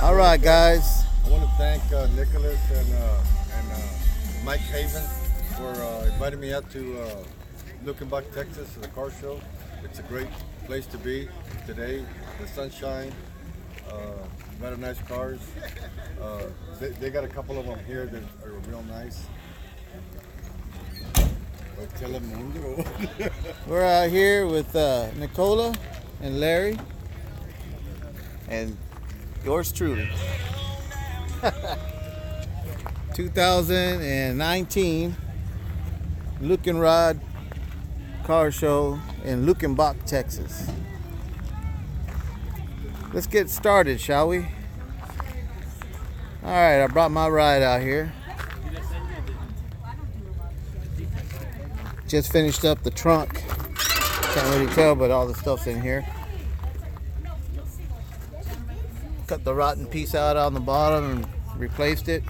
All right, guys. I want to thank Nicholas and Mike Haven for inviting me out to Luckenbach, Texas, to the car show. It's a great place to be today. The sunshine, a lot of nice cars. They got a couple of them here that are real nice. Telemundo. We're out here with Nicola and Larry and yours truly. 2019 Luken Rod Car Show in Luckenbach, Texas. Let's get started, shall we? All right, I brought my ride out here. Just finished up the trunk. Can't really tell, but all the stuff's in here. Cut the rotten piece out on the bottom and replaced it.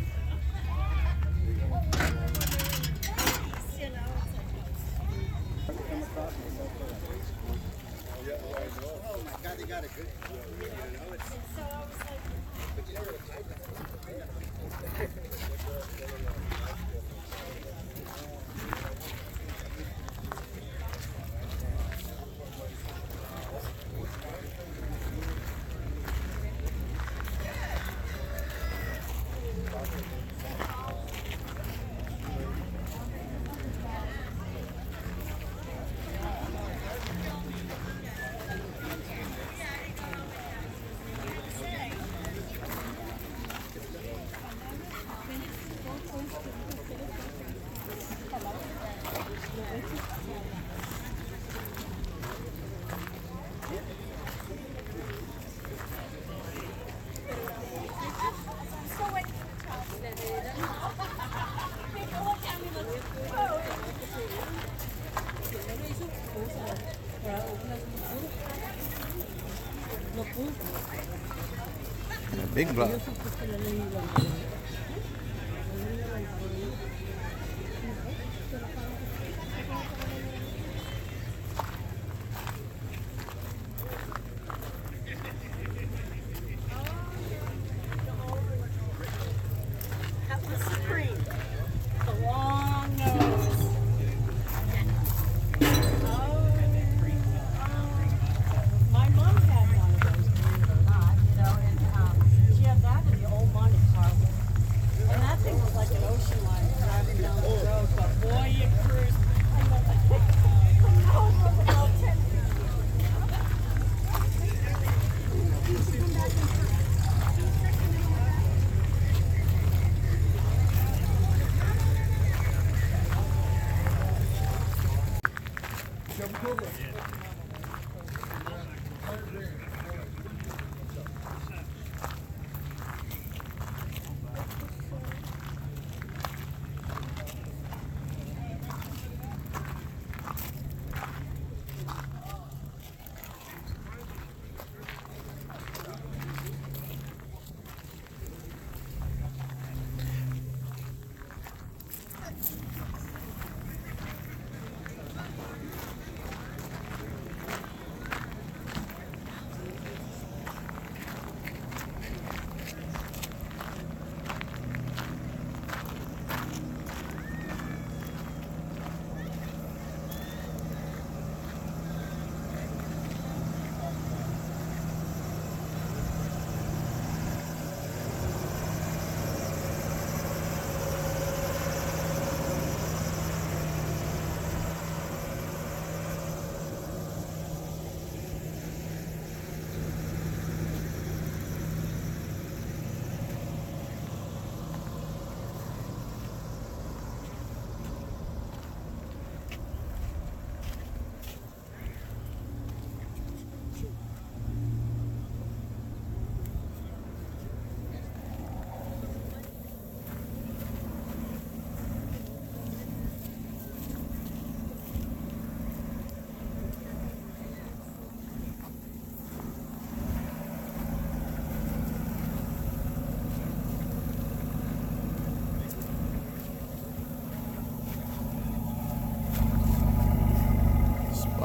A big block.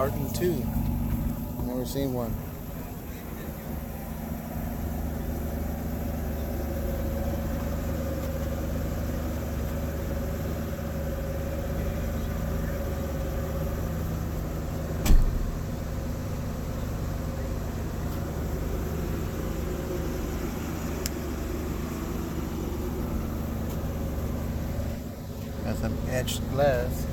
Spartan 2. Never seen one. Some etched glass.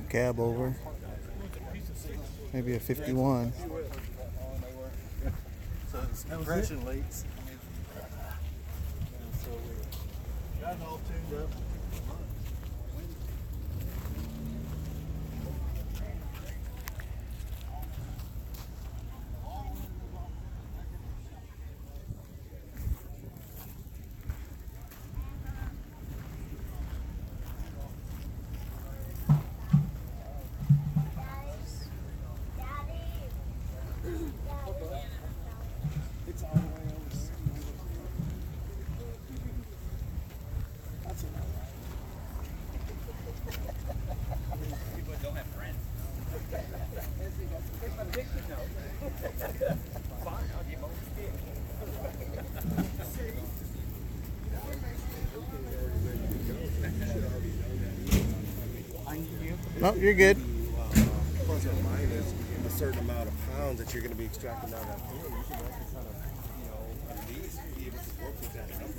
Cab over. Maybe a 51. So it's compression leaks. So we got it all tuned up. It's all the way over. That's enough. People don't have friends. Take my picture now. Fine, I'll give No, you're good. Plus or minus a certain amount of pounds that you're going to be extracting down that field. You should actually kind of, at least be able to work with that number.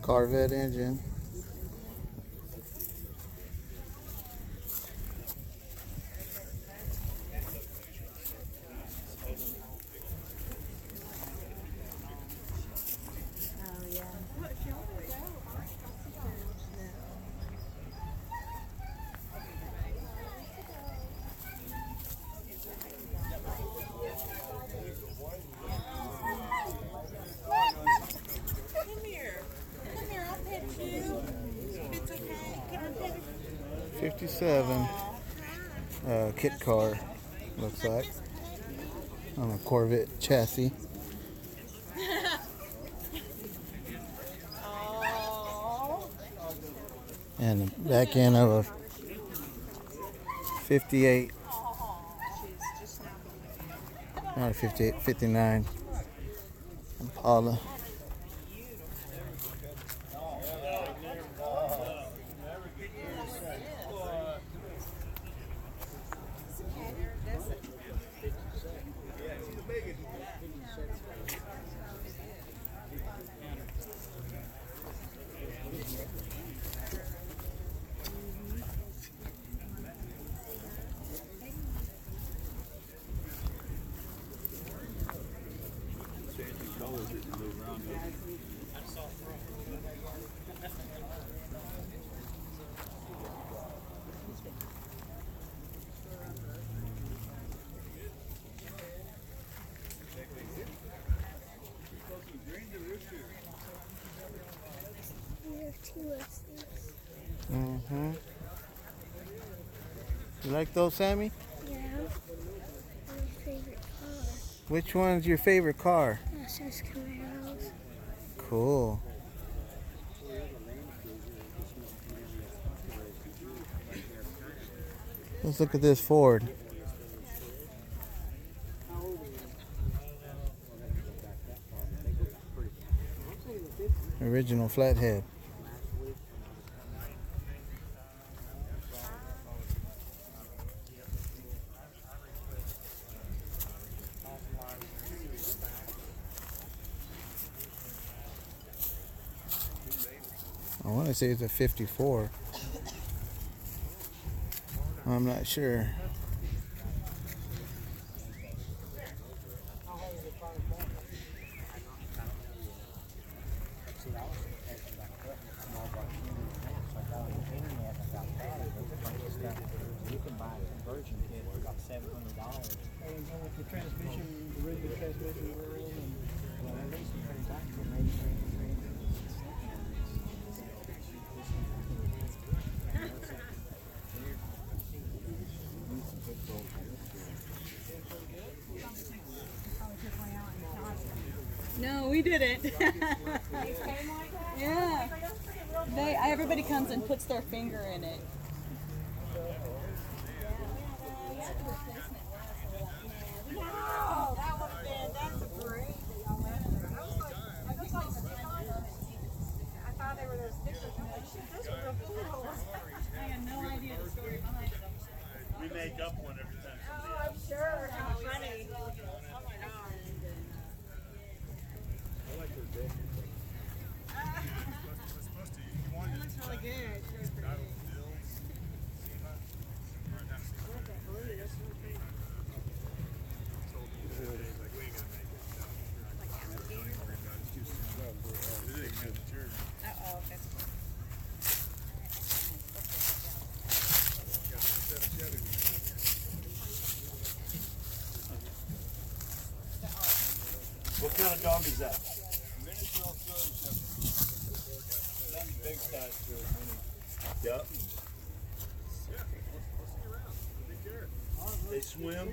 Corvette engine. Come here, I'll pet you. It's okay. Can I pet you? 57. Kit car, looks like. On a Corvette chassis. Oh. And the back end of a 58. Not a 58, 59. Impala. We have two of these. Mm-hmm. You like those, Sammy? Yeah. My favorite car. Which one's your favorite car? That's just Camaros. Cool. Let's look at this Ford. Original flathead. I want to say it's a 54. I'm not sure. on the internet about that. There's a bunch of stuff. You can buy a conversion kit for about $700. And with the transmission, the rigid transmission we're in, and Well, at least it turns out to maybe 300. No, we didn't. Yeah. Everybody comes and puts their finger in it. Oh, that would have been, that's a great deal. I thought they were those stickers. I'm like, shit, those are real cool. I had no idea the story behind it. We make up one every time. Oh, I'm sure. How funny. Oh my god. It looks really good. Sure, pretty good. Uh-oh, that's cool. What kind of dog is that? That's big size for a mini. Yep. They swim.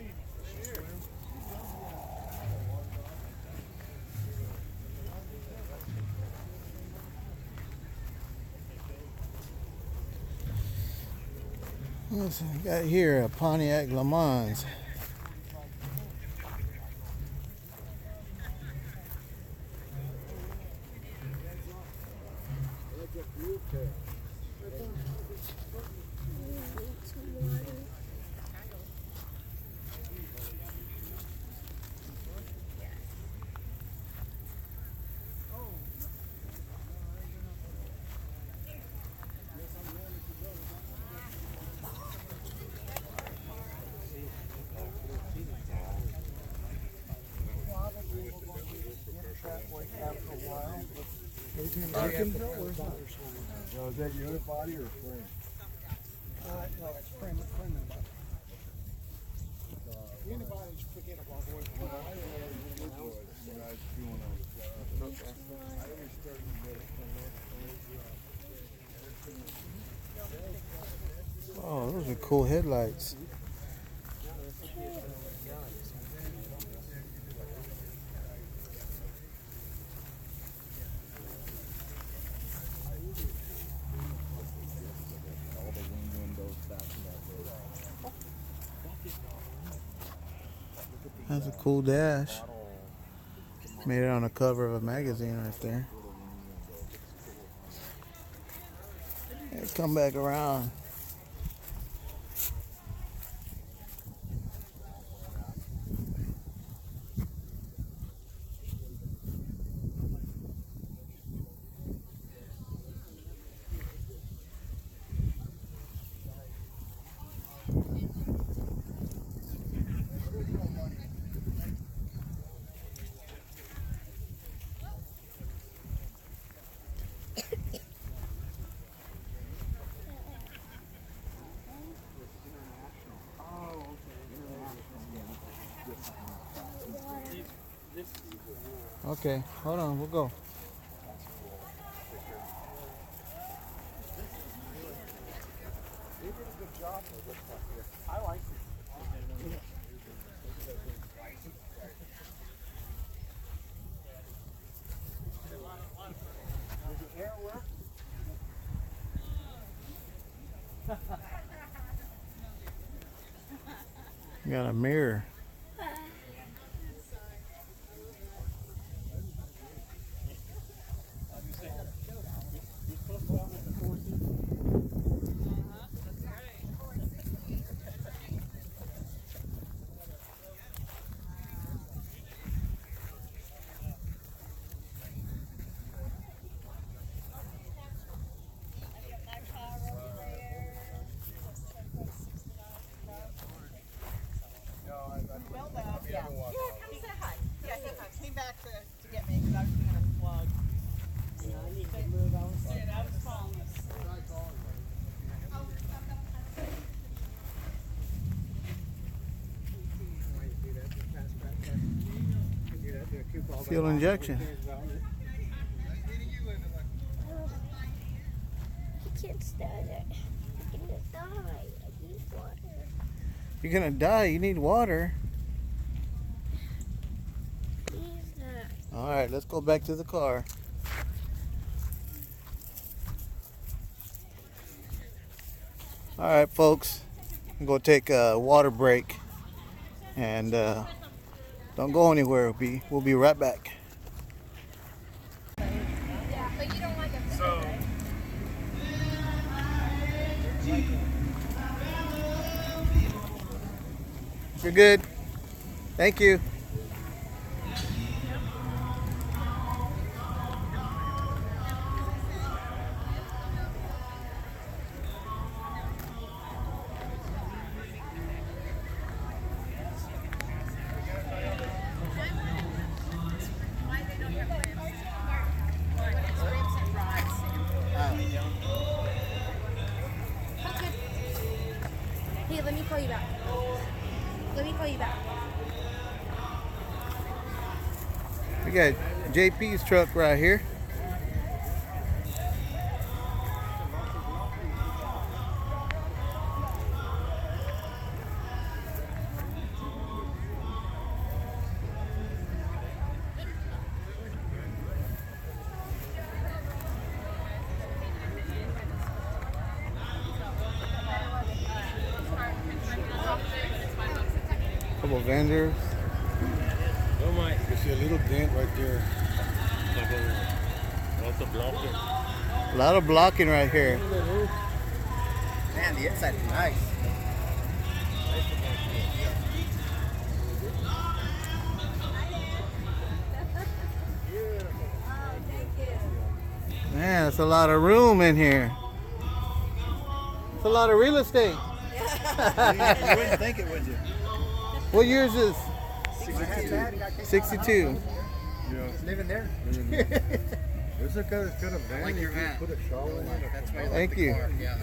Listen, got here a Pontiac Le Mans. So is that unibody or frame? no, it's frame about. Anybody's forgettable. When I was doing I always started Oh, those are cool headlights. That's a cool dash. Made it on the cover of a magazine right there. Hey, come back around. Okay, hold on, we'll go. Got a mirror. No, I Fuel injection. I can't stand it. I'm gonna die. I need water. You're gonna die. You need water. Please, Dad. All right, let's go back to the car. All right, folks. I'm gonna take a water break, and don't go anywhere. We'll be right back. You're good. Thank you. Hey, let me call you back. Let me call you back. We got JP's truck right here. Couple vendors. You see a little dent right there. A lot of blocking right here. Man, the inside is nice. Man, that's a lot of room in here. It's a lot of real estate. You wouldn't think it, would you? What year is this? 62. 62. Yeah. Living there. There's a kind of van. Like your you can van. put a shower in it. That's why I like Thank the you. car. Yeah.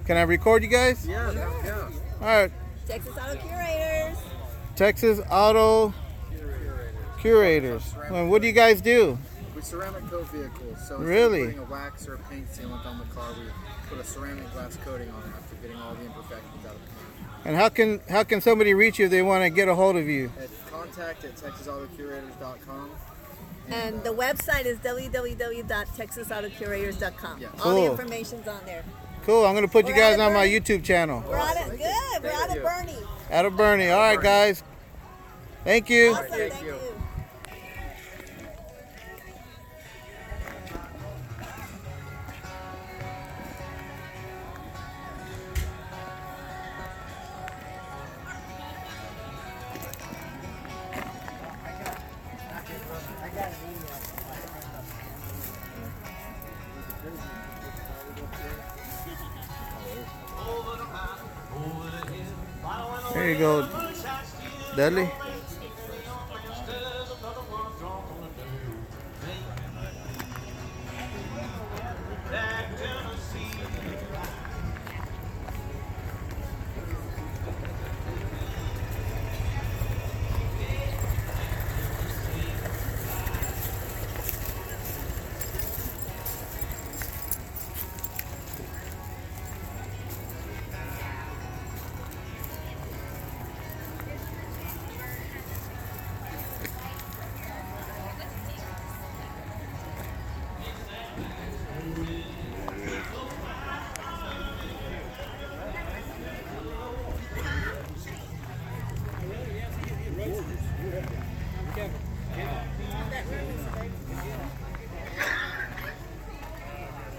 Can I record you guys? Yeah. All right. Texas Auto Curators. Texas Auto Curators. Well, what do you guys do? We ceramic coat vehicles. So instead Really? of putting a wax or a paint sealant on the car, we put a ceramic glass coating on it after getting all the imperfections out of the car. And how can somebody reach you if they want to get a hold of you? At contact at texasautocurators.com. And the website is www.texasautocurators.com. Yeah. All the Cool. information's on there. Cool. I'm gonna put you We're guys out of on my Bernie. YouTube channel. We're out of good. We're out of you. Bernie. Out of Bernie. All right, guys. Thank you. Awesome. Thank you. you. There you go, Dudley.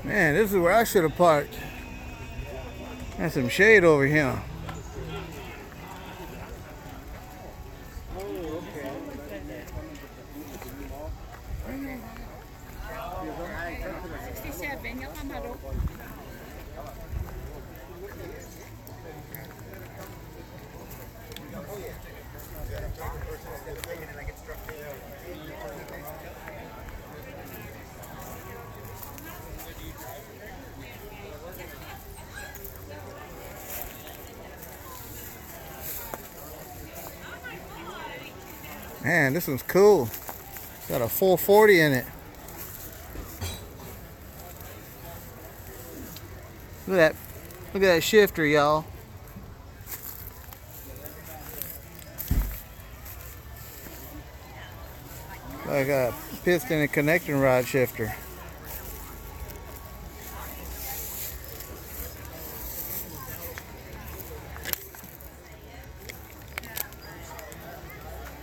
Man, this is where I should have parked. There's some shade over here. Man, this one's cool. Got a 440 in it. Look at that. Look at that shifter, y'all. Like a piston and connecting rod shifter.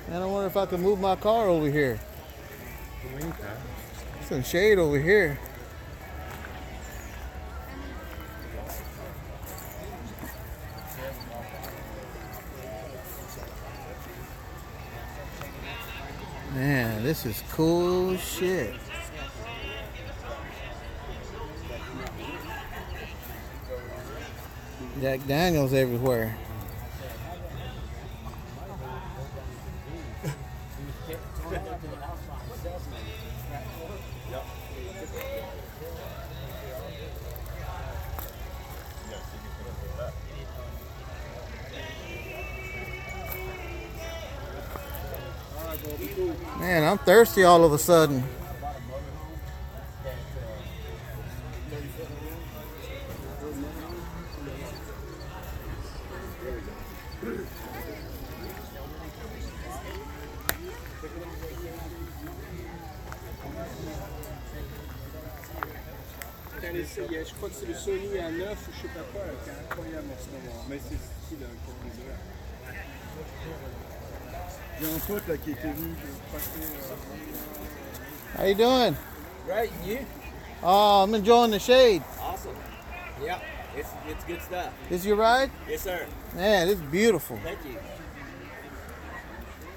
And I wonder if I can move my car over here. Some shade over here. Man, this is cool shit. Jack Daniels everywhere. Man, I'm thirsty all of a sudden. Je crois que c'est le Sony à 9 ou je sais pas quoi, qui est incroyable en ce moment. Mais c'est style il y a un pote là qui était venu passer. How you doing? Great, and you? Oh, I'm enjoying the shade. Awesome. Yeah, it's good stuff. This your ride? Yes, sir. Man, this is beautiful. Thank you.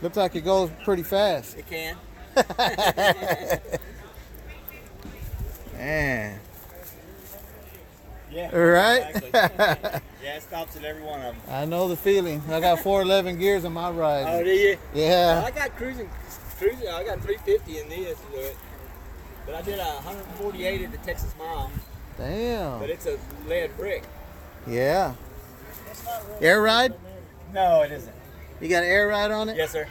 Looks like it goes pretty fast. It can. Man. Yeah. Right? Exactly. Yeah, it stops at every one of them. I know the feeling. I got 411 gears in my ride. Oh, do you? Yeah. Well, I got cruising. I got 350 in this, but I did 148 at the Texas Mile. Damn. But it's a lead brick. Yeah. Air ride? No, it isn't. You got an air ride on it? Yes, sir.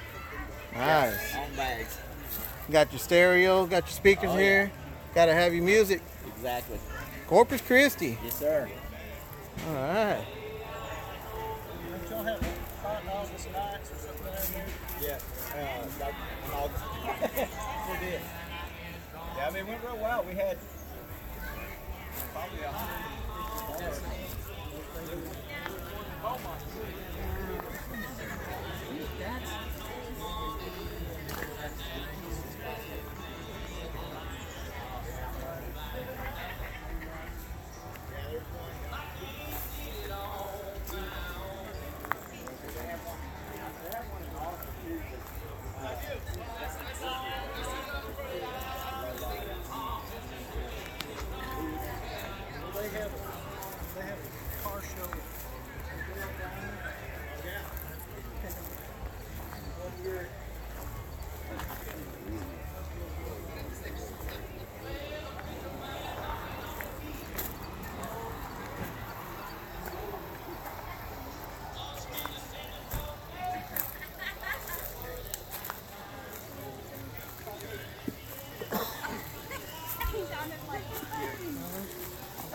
Nice. On bags. Got your stereo, got your speakers here. Got to have your music. Exactly. Corpus Christi. Yes, sir. All right. Don't y'all have hot dogs and snacks or something there? Yeah. Like in August. We did. Yeah, I mean, it went real well. We had probably 100.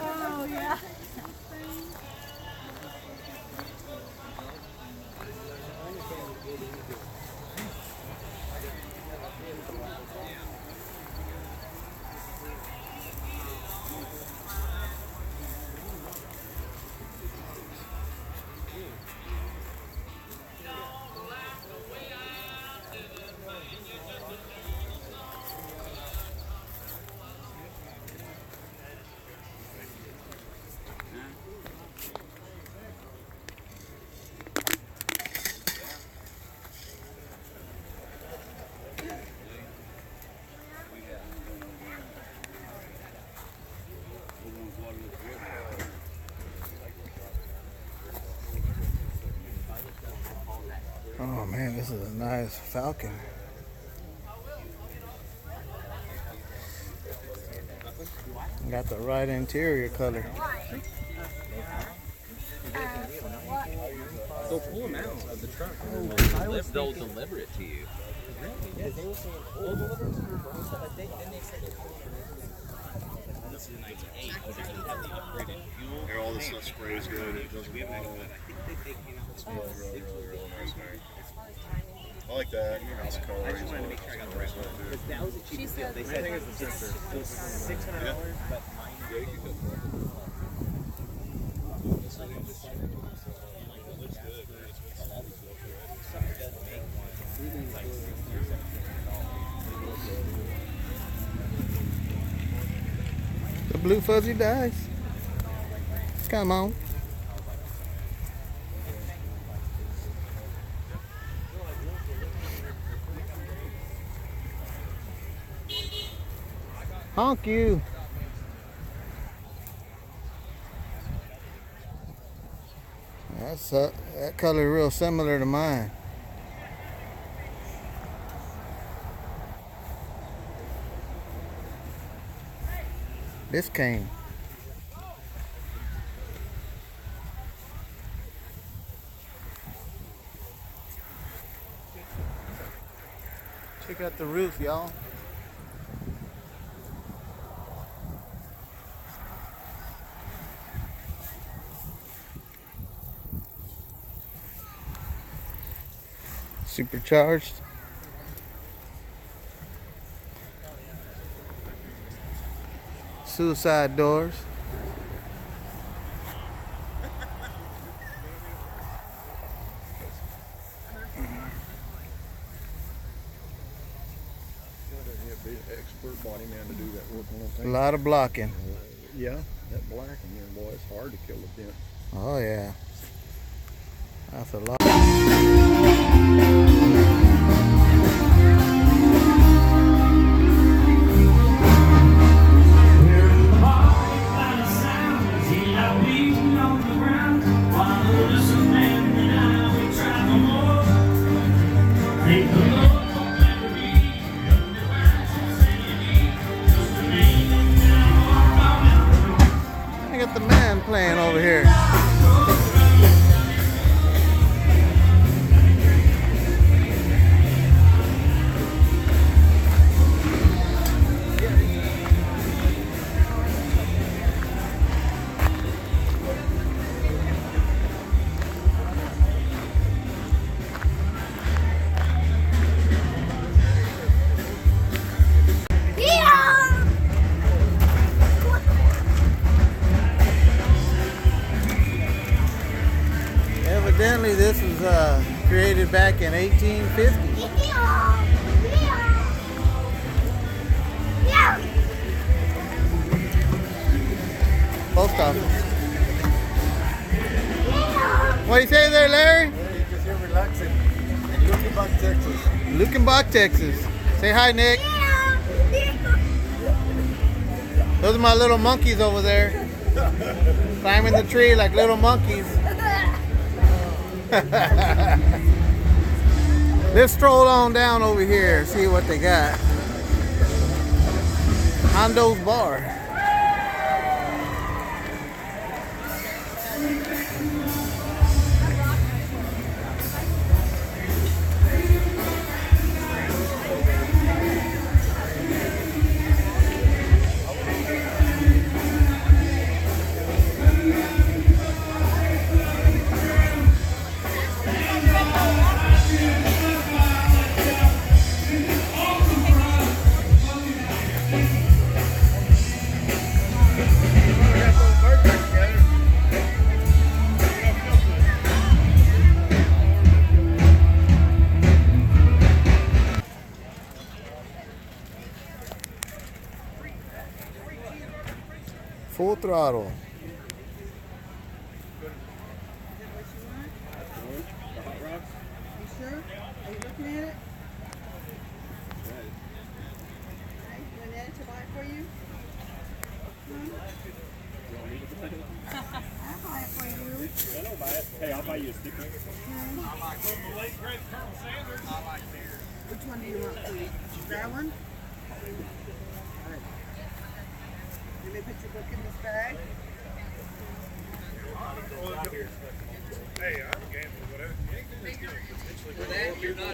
Oh, yeah. Oh man, this is a nice Falcon. Got the right interior color. They'll pull them out of the truck. They'll deliver it to you. Because they were saying old ones and stuff like that. Then they said they're This is a 98. They have the upgraded fuel. and all this stuff sprays good. It doesn't We have bottle. it's Really nice, man. I like that. Nice color. I just wanted to make sure I got the right one. Because that was the cheapest deal. They said it's $600, but mine. The blue fuzzy dice. Come on. Honk you. That's that color real similar to mine. This came. Check out the roof, y'all. Supercharged. Suicide doors. Be an expert body man to do that work on those A things. lot of blocking. Yeah, that black in there, boy, it's hard to kill a dent. Oh yeah. That's a lot. I got the man playing over here. Evidently, this was created back in 1850. Post office. What do you say there, Larry? Hey, just here relaxing in Lukenbach, Texas. Lukenbach, Texas. Say hi, Nick. Those are my little monkeys over there. Climbing the tree like little monkeys. Let's stroll on down over here and see what they got. Hondo's Bar. Full throttle. You sure? Are you looking at it? Okay, you want Ned to buy it for you? I'll buy it for you. I don't buy it. Hey, I'll buy you a sticker. Which one do you want, please? That one? Alright. Let me put your book in this bag. Hey, I'm game for whatever.